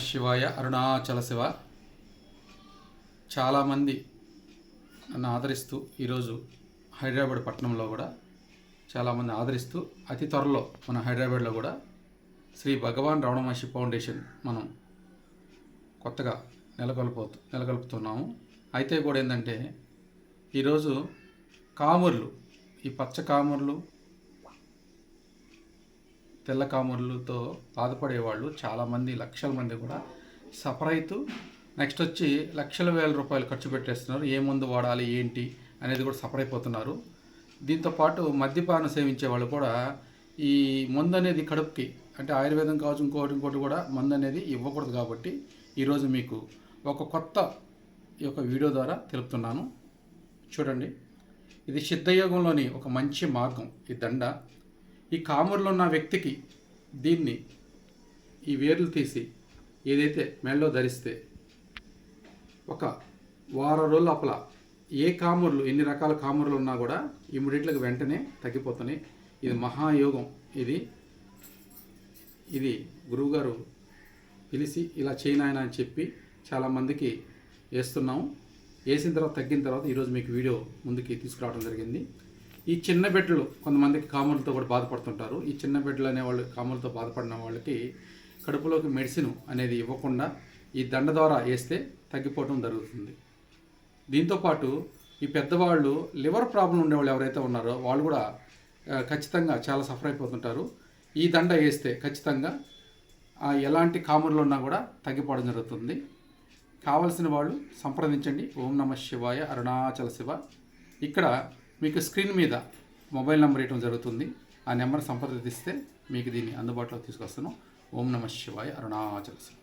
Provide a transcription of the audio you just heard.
శివాయ. అరుణాచల శివ. చాలామంది నన్ను ఆదరిస్తూ ఈరోజు హైదరాబాద్ పట్టణంలో కూడా చాలామంది ఆదరిస్తూ అతి త్వరలో మన హైదరాబాద్లో కూడా శ్రీ భగవాన్ రమణ మహర్షి ఫౌండేషన్ మనం కొత్తగా నెలకొల్పుతున్నాము. అయితే కూడా ఏంటంటే ఈరోజు కాముర్లు, ఈ పచ్చ కాముర్లు, తెల్ల కాముర్లతో బాధపడేవాళ్ళు చాలామంది, లక్షల మంది కూడా సఫర్ అవుతూ నెక్స్ట్ వచ్చి లక్షల వేల రూపాయలు ఖర్చు పెట్టేస్తున్నారు. ఏ మందు వాడాలి ఏంటి అనేది కూడా సఫర్ అయిపోతున్నారు. దీంతోపాటు మద్యపానం సేవించే వాళ్ళు కూడా ఈ మందు అనేది కడుపుకి, అంటే ఆయుర్వేదం కావచ్చు ఇంకోటి కూడా మందు అనేది ఇవ్వకూడదు. కాబట్టి ఈరోజు మీకు ఒక కొత్త ఈ యొక్క వీడియో ద్వారా తెలుపుతున్నాను. చూడండి, ఇది సిద్ధయోగంలోని ఒక మంచి మార్గం. ఈ దండ ఈ కాముర్లో ఉన్న వ్యక్తికి దీన్ని ఈ వేర్లు తీసి ఏదైతే మెడలో ధరిస్తే ఒక వారం రోజుల లోపల ఏ కాముర్లు, ఎన్ని రకాల కాముర్లు ఉన్నా కూడా ఇమ్మీడియట్గా వెంటనే తగ్గిపోతున్నాయి. ఇది మహాయోగం. ఇది గురువుగారు పిలిచి ఇలా చేయనాయన అని చెప్పి చాలామందికి వేస్తున్నాము. వేసిన తర్వాత తగ్గిన తర్వాత ఈరోజు మీకు వీడియో ముందుకి తీసుకురావడం జరిగింది. ఈ చిన్న బిడ్డలు కొంతమందికి కాములతో కూడా బాధపడుతుంటారు. ఈ చిన్న బిడ్డలు అనేవాళ్ళు, కాములతో బాధపడిన వాళ్ళకి కడుపులోకి మెడిసిన్ అనేది ఇవ్వకుండా ఈ దండ ద్వారా వేస్తే తగ్గిపోవడం జరుగుతుంది. దీంతోపాటు ఈ పెద్దవాళ్ళు, లివర్ ప్రాబ్లం ఉండేవాళ్ళు ఎవరైతే ఉన్నారో వాళ్ళు కూడా ఖచ్చితంగా చాలా సఫర్ అయిపోతుంటారు. ఈ దండ వేస్తే ఖచ్చితంగా ఎలాంటి కాములు ఉన్నా కూడా తగ్గిపోవడం జరుగుతుంది. కావలసిన వాళ్ళు సంప్రదించండి. ఓం నమః శివాయ. అరుణాచల శివ. ఇక్కడ మీకు స్క్రీన్ మీద మొబైల్ నెంబర్ ఇవ్వడం జరుగుతుంది. ఆ నెంబర్ సంప్రదిస్తే మీకు దీన్ని అందుబాటులోకి తీసుకొస్తాను. ఓం నమః శివాయ. అరుణాచల శివ.